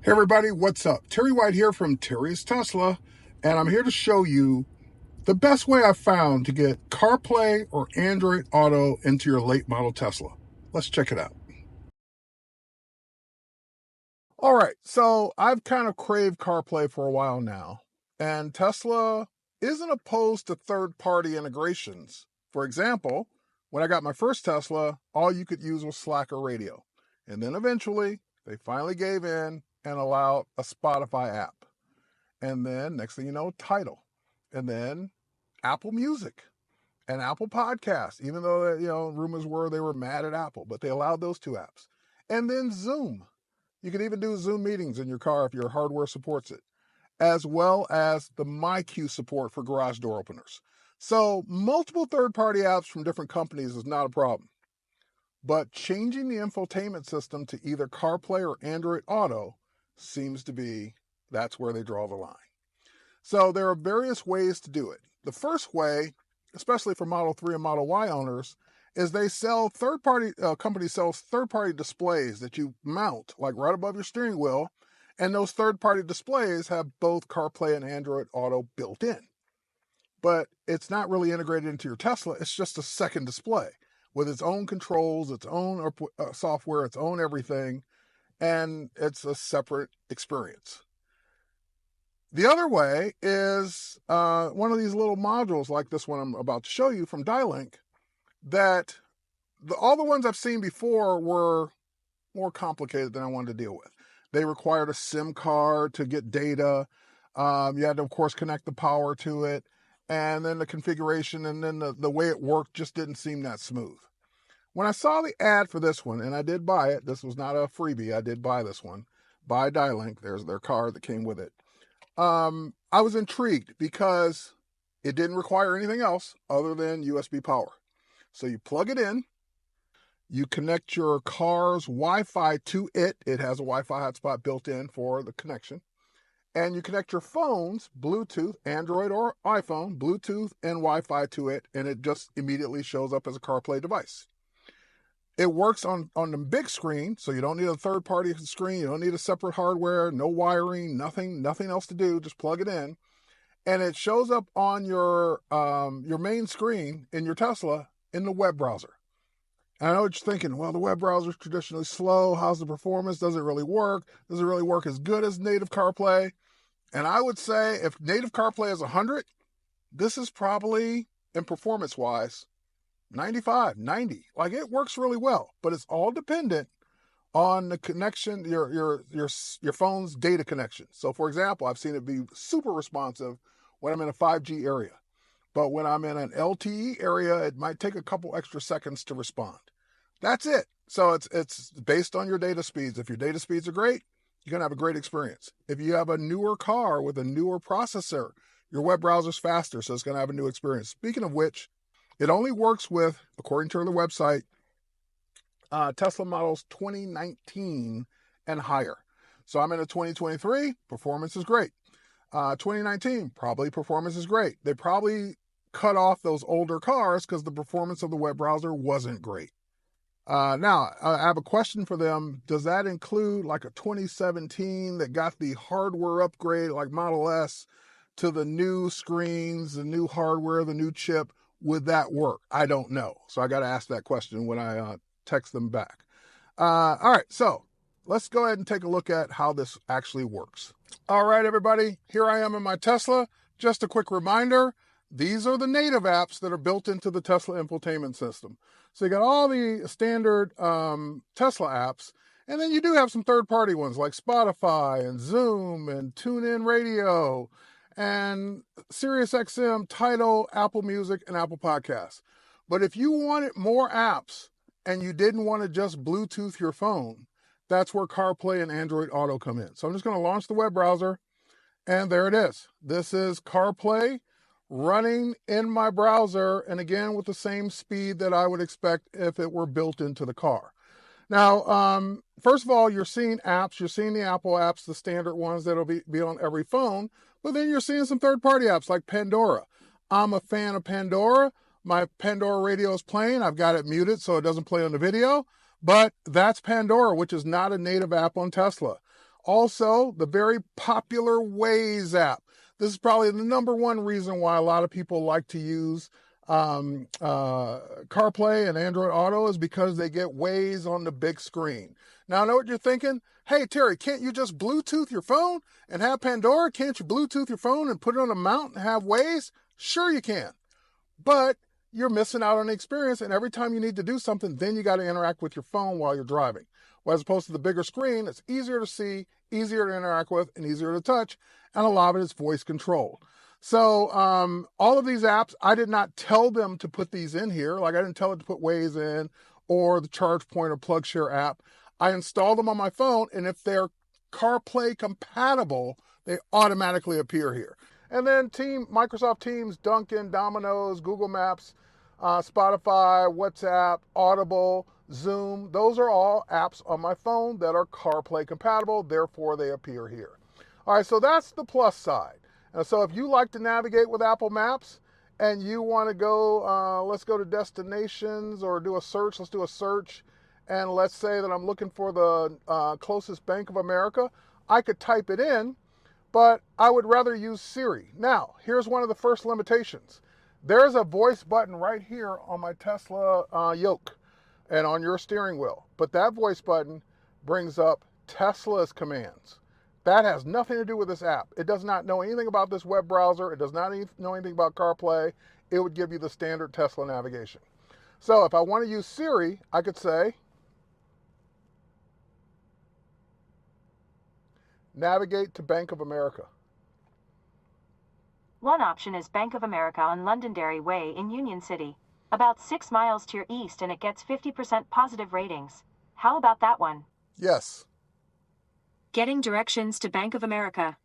Hey everybody, what's up? Terry White here from Terry's Tesla, and I'm here to show you the best way I've found to get CarPlay or Android Auto into your late model Tesla. Let's check it out. All right, so I've kind of craved CarPlay for a while now, and Tesla isn't opposed to third-party integrations. For example, when I got my first Tesla, all you could use was Slacker radio, and then eventually they finally gave in and allowed a Spotify app. And then next thing you know, Tidal. And then Apple Music and Apple Podcasts, even though, rumors were they were mad at Apple, but they allowed those two apps. And then Zoom. You can even do Zoom meetings in your car if your hardware supports it, as well as the MyQ support for garage door openers. So multiple third-party apps from different companies is not a problem. But changing the infotainment system to either CarPlay or Android Auto seems to be, that's where they draw the line. So there are various ways to do it. The first way, especially for Model 3 and Model Y owners, is they sell companies sell third-party displays that you mount like right above your steering wheel, and those third-party displays have both CarPlay and Android Auto built in. But it's not really integrated into your Tesla. It's just a second display with its own controls, its own software, its own everything, and it's a separate experience. The other way is one of these little modules like this one I'm about to show you from Dylnk, that all the ones I've seen before were more complicated than I wanted to deal with. They required a SIM card to get data. You had to, of course, connect the power to it. And then the configuration and then the way it worked just didn't seem that smooth. When I saw the ad for this one, and I did buy it, this was not a freebie, I did buy this one, by Dylnk, there's their card that came with it. I was intrigued because it didn't require anything else other than USB power. So you plug it in, you connect your car's Wi-Fi to it. It has a Wi-Fi hotspot built in for the connection. And you connect your phone's Bluetooth, Android or iPhone, Bluetooth and Wi-Fi to it, and it just immediately shows up as a CarPlay device. It works on the big screen, so you don't need a third-party screen. You don't need a separate hardware, no wiring, nothing else to do. Just plug it in, and it shows up on your main screen in your Tesla in the web browser. And I know what you're thinking. Well, the web browser is traditionally slow. How's the performance? Does it really work? Does it really work as good as native CarPlay? And I would say if native CarPlay is 100, this is probably, in performance-wise, 95, 90. Like, it works really well, but it's all dependent on the connection, your phone's data connection. So, for example, I've seen it be super responsive when I'm in a 5G area. But when I'm in an LTE area, it might take a couple extra seconds to respond. That's it. So it's based on your data speeds. If your data speeds are great, you're going to have a great experience. If you have a newer car with a newer processor, your web browser's faster, so it's going to have a new experience. Speaking of which, it only works with, according to the website, Tesla models 2019 and higher. So I'm in a 2023, performance is great. 2019, probably performance is great. They probably cut off those older cars because the performance of the web browser wasn't great. Now, I have a question for them. Does that include like a 2017 that got the hardware upgrade like Model S to the new screens, the new hardware, the new chip? Would that work? I don't know. So I got to ask that question when I text them back. All right, so let's go ahead and take a look at how this actually works. All right, everybody, here I am in my Tesla. Just a quick reminder, these are the native apps that are built into the Tesla infotainment system. So you got all the standard Tesla apps, and then you do have some third-party ones like Spotify and Zoom and TuneIn Radio and SiriusXM, Tidal, Apple Music, and Apple Podcasts. But if you wanted more apps and you didn't want to just Bluetooth your phone, that's where CarPlay and Android Auto come in. So I'm just going to launch the web browser, and there it is. This is CarPlay running in my browser, and again with the same speed that I would expect if it were built into the car. Now, first of all, you're seeing apps. You're seeing the Apple apps, the standard ones that'll be on every phone, but then you're seeing some third-party apps like Pandora. I'm a fan of Pandora. My Pandora radio is playing. I've got it muted so it doesn't play on the video, but that's Pandora, which is not a native app on Tesla. Also, the very popular Waze app. This is probably the number one reason why a lot of people like to use CarPlay and Android Auto is because they get Waze on the big screen. Now, I know what you're thinking. Hey, Terry, can't you just Bluetooth your phone and have Pandora? Can't you Bluetooth your phone and put it on a mount and have Waze? Sure you can. But you're missing out on the experience, and every time you need to do something, then you got to interact with your phone while you're driving. Well, as opposed to the bigger screen, it's easier to see, easier to interact with, and easier to touch, and a lot of it is voice controlled. So all of these apps, I did not tell them to put these in here. Like I didn't tell it to put Waze in or the ChargePoint or PlugShare app. I installed them on my phone, and if they're CarPlay compatible, they automatically appear here. And then Microsoft Teams, Dunkin', Domino's, Google Maps, Spotify, WhatsApp, Audible, Zoom, those are all apps on my phone that are CarPlay compatible, therefore they appear here. All right, so that's the plus side. And so if you like to navigate with Apple Maps and you want to go, let's go to destinations or do a search, let's do a search, and let's say that I'm looking for the closest Bank of America, I could type it in, but I would rather use Siri. Now, here's one of the first limitations. There's a voice button right here on my Tesla yoke and on your steering wheel. But that voice button brings up Tesla's commands. That has nothing to do with this app. It does not know anything about this web browser. It does not know anything about CarPlay. It would give you the standard Tesla navigation. So if I want to use Siri, I could say, navigate to Bank of America. One option is Bank of America on Londonderry Way in Union City, about 6 miles to your east, and it gets 50% positive ratings. How about that one? Yes. Getting directions to Bank of America.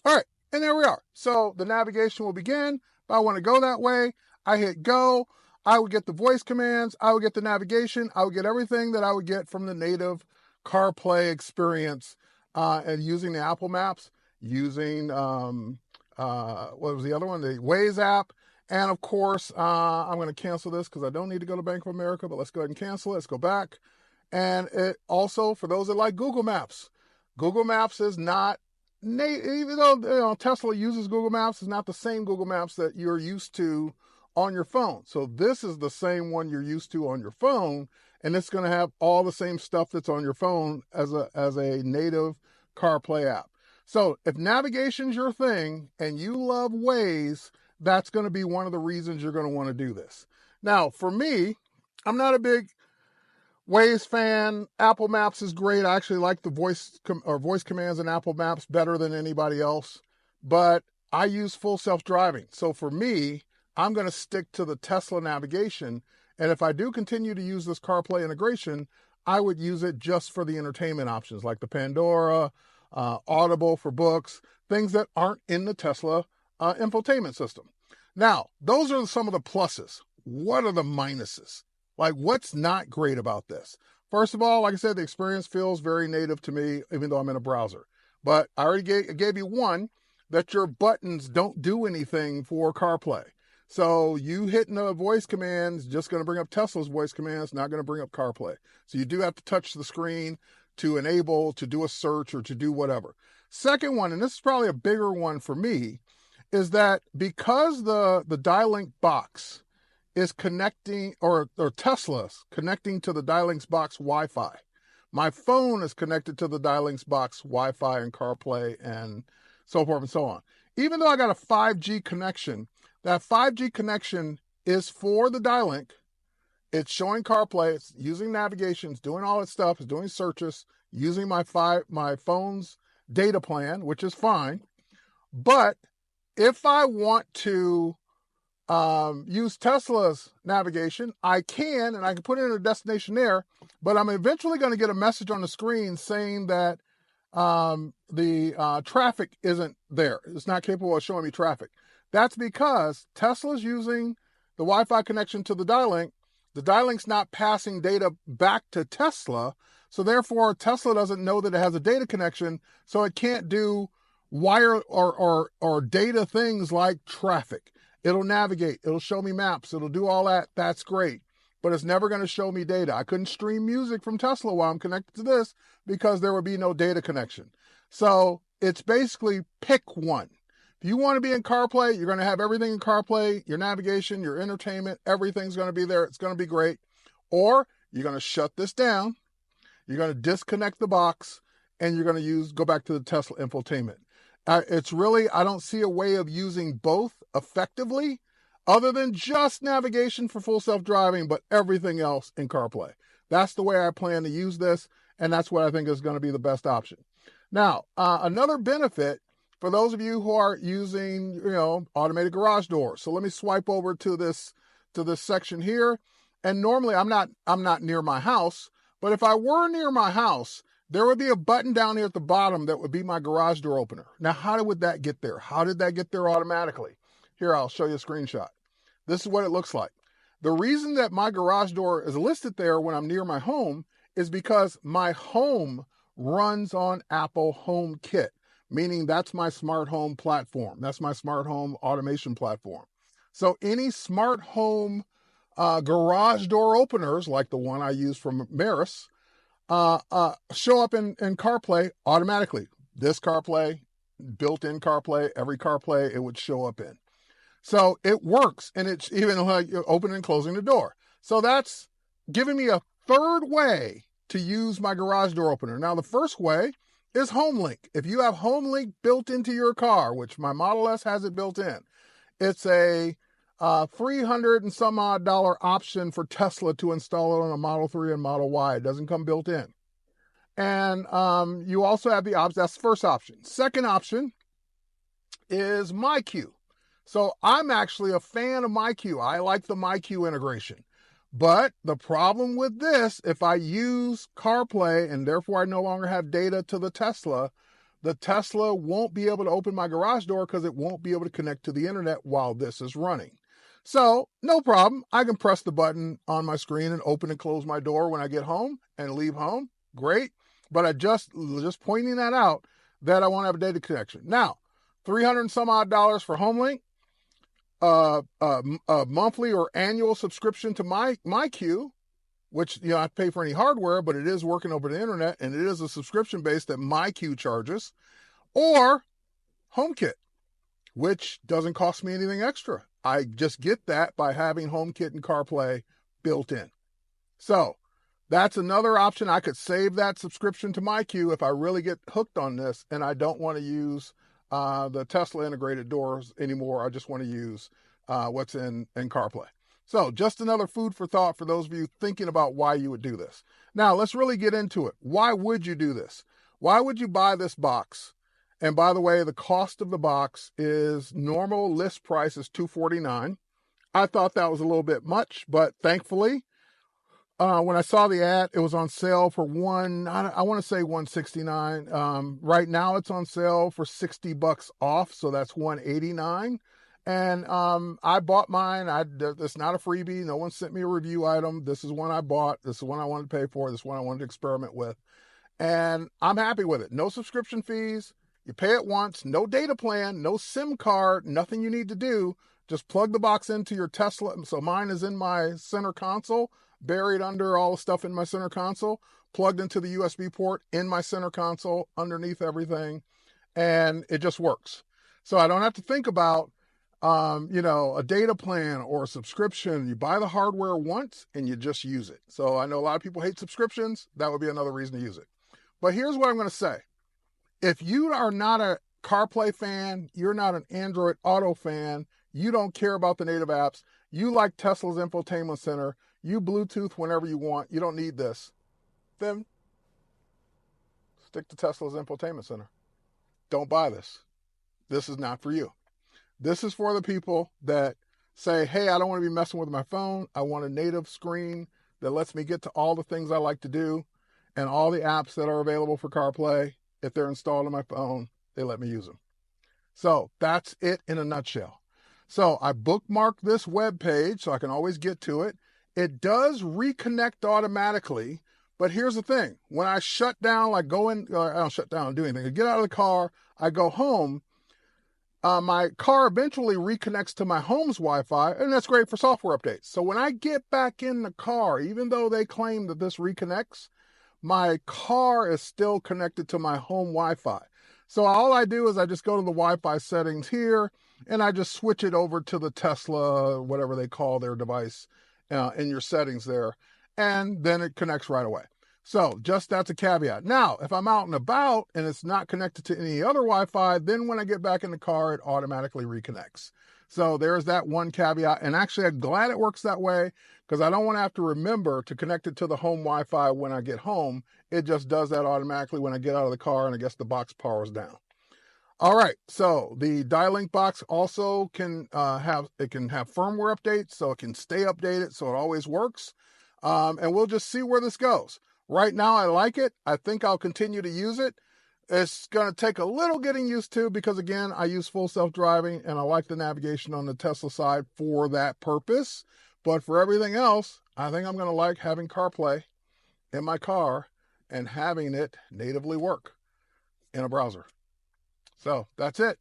All right, and there we are. So the navigation will begin. If I want to go that way, I hit go. I would get the voice commands. I would get the navigation. I would get everything that I would get from the native CarPlay experience and using the Apple Maps, using, what was the other one? The Waze app. And of course, I'm going to cancel this because I don't need to go to Bank of America, but let's go ahead and cancel it. Let's go back. And it also, for those that like Google Maps is not, even though Tesla uses Google Maps, it's not the same Google Maps that you're used to on your phone. So this is the same one you're used to on your phone, and it's going to have all the same stuff that's on your phone as a native CarPlay app. So if navigation's your thing and you love Waze, that's going to be one of the reasons you're going to want to do this. Now, for me, I'm not a big Waze fan. Apple Maps is great. I actually like the voice commands in Apple Maps better than anybody else, but I use full self-driving. So for me, I'm going to stick to the Tesla navigation. And if I do continue to use this CarPlay integration, I would use it just for the entertainment options like the Pandora, Audible for books, things that aren't in the Tesla infotainment system. Now, those are some of the pluses. What are the minuses? Like, what's not great about this? First of all, like I said, the experience feels very native to me, even though I'm in a browser. But I already gave you one, that your buttons don't do anything for CarPlay. So you hitting the voice commands just going to bring up Tesla's voice commands, not going to bring up CarPlay. So you do have to touch the screen to enable, to do a search, or to do whatever. Second one, and this is probably a bigger one for me, is that because the Dylnk box is connecting, or Tesla's connecting to the Dylnk box Wi-Fi. My phone is connected to the Dylnk box Wi-Fi and CarPlay and so forth and so on. Even though I got a 5G connection, that 5G connection is for the Dylnk. It's showing CarPlay, it's using navigation, it's doing all its stuff, it's doing searches, using my phone's data plan, which is fine. But if I want to use Tesla's navigation, I can, and I can put in a destination there, but I'm eventually going to get a message on the screen saying that the traffic isn't there. It's not capable of showing me traffic. That's because Tesla's using the Wi-Fi connection to the Dylnk. The Dylink's not passing data back to Tesla, so therefore Tesla doesn't know that it has a data connection, so it can't do wire or data things like traffic. It'll navigate, it'll show me maps, it'll do all that. That's great, but it's never going to show me data. I couldn't stream music from Tesla while I'm connected to this because there would be no data connection. So it's basically pick one. If you want to be in CarPlay, you're going to have everything in CarPlay, your navigation, your entertainment, everything's going to be there. It's going to be great. Or you're going to shut this down. You're going to disconnect the box, and you're going to go back to the Tesla infotainment. It's really, I don't see a way of using both effectively other than just navigation for full self-driving, but everything else in CarPlay. That's the way I plan to use this, and that's what I think is going to be the best option. Now, another benefit for those of you who are using, automated garage doors. So let me swipe over to this section here. And normally I'm not near my house, but if I were near my house, there would be a button down here at the bottom that would be my garage door opener. Now, how would that get there? How did that get there automatically? Here, I'll show you a screenshot. This is what it looks like. The reason that my garage door is listed there when I'm near my home is because my home runs on Apple HomeKit, meaning that's my smart home platform. That's my smart home automation platform. So any smart home garage door openers, like the one I use from Maris, show up in CarPlay automatically. This CarPlay, built-in CarPlay, every CarPlay it would show up in. So it works, and it's even like opening and closing the door. So that's giving me a third way to use my garage door opener. Now, the first way is HomeLink. If you have HomeLink built into your car, which my Model S has it built in, it's a $300 and some odd option for Tesla to install it on a Model 3 and Model Y. It doesn't come built in. And you also have the option. That's the first option. Second option is MyQ. So I'm actually a fan of MyQ. I like the MyQ integration. But the problem with this, if I use CarPlay and therefore I no longer have data to the Tesla won't be able to open my garage door because it won't be able to connect to the internet while this is running. So no problem. I can press the button on my screen and open and close my door when I get home and leave home. Great. But I just pointing that out that I won't have a data connection. Now, $300 and some odd for HomeLink. A monthly or annual subscription to MyQ, which I pay for any hardware, but it is working over the internet, and it is a subscription base that MyQ charges, or HomeKit, which doesn't cost me anything extra. I just get that by having HomeKit and CarPlay built in. So that's another option. I could save that subscription to MyQ if I really get hooked on this and I don't want to use the Tesla integrated doors anymore. I just want to use what's in CarPlay. So just another food for thought for those of you thinking about why you would do this. Now let's really get into it. Why would you do this? Why would you buy this box? And by the way, the cost of the box is normal list price is $249. I thought that was a little bit much, but thankfully, when I saw the ad, it was on sale for I want to say $169. Right now it's on sale for $60 off. So that's $189. And I bought mine. It's not a freebie. No one sent me a review item. This is one I bought. This is one I wanted to pay for. This is one I wanted to experiment with. And I'm happy with it. No subscription fees. You pay it once. No data plan. No SIM card. Nothing you need to do. Just plug the box into your Tesla. So mine is in my center console, buried under all the stuff in my center console, plugged into the USB port in my center console, underneath everything, and it just works. So I don't have to think about, a data plan or a subscription. You buy the hardware once and you just use it. So I know a lot of people hate subscriptions. That would be another reason to use it. But here's what I'm going to say. If you are not a CarPlay fan, you're not an Android Auto fan, you don't care about the native apps, you like Tesla's infotainment center, you Bluetooth whenever you want, you don't need this, then stick to Tesla's infotainment center. Don't buy this. This is not for you. This is for the people that say, hey, I don't want to be messing with my phone. I want a native screen that lets me get to all the things I like to do and all the apps that are available for CarPlay. If they're installed on my phone, they let me use them. So that's it in a nutshell. So I bookmarked this web page so I can always get to it. It does reconnect automatically, but here's the thing. When I shut down, I don't shut down and do anything. I get out of the car, I go home, my car eventually reconnects to my home's Wi-Fi, and that's great for software updates. So when I get back in the car, even though they claim that this reconnects, my car is still connected to my home Wi-Fi. So all I do is I just go to the Wi-Fi settings here, and I just switch it over to the Tesla, whatever they call their device, in your settings there, and then it connects right away. So just that's a caveat. Now, if I'm out and about and it's not connected to any other Wi-Fi, then when I get back in the car, it automatically reconnects. So there's that one caveat. And actually, I'm glad it works that way because I don't want to have to remember to connect it to the home Wi-Fi when I get home. It just does that automatically when I get out of the car, and I guess the box powers down. All right, so the Dylnk box also can have firmware updates, so it can stay updated, so it always works. And we'll just see where this goes. Right now, I like it. I think I'll continue to use it. It's going to take a little getting used to because, again, I use full self-driving, and I like the navigation on the Tesla side for that purpose. But for everything else, I think I'm going to like having CarPlay in my car and having it natively work in a browser. So that's it.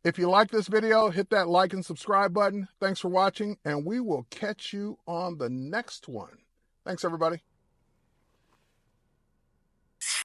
If you like this video, hit that like and subscribe button. Thanks for watching, and we will catch you on the next one. Thanks, everybody.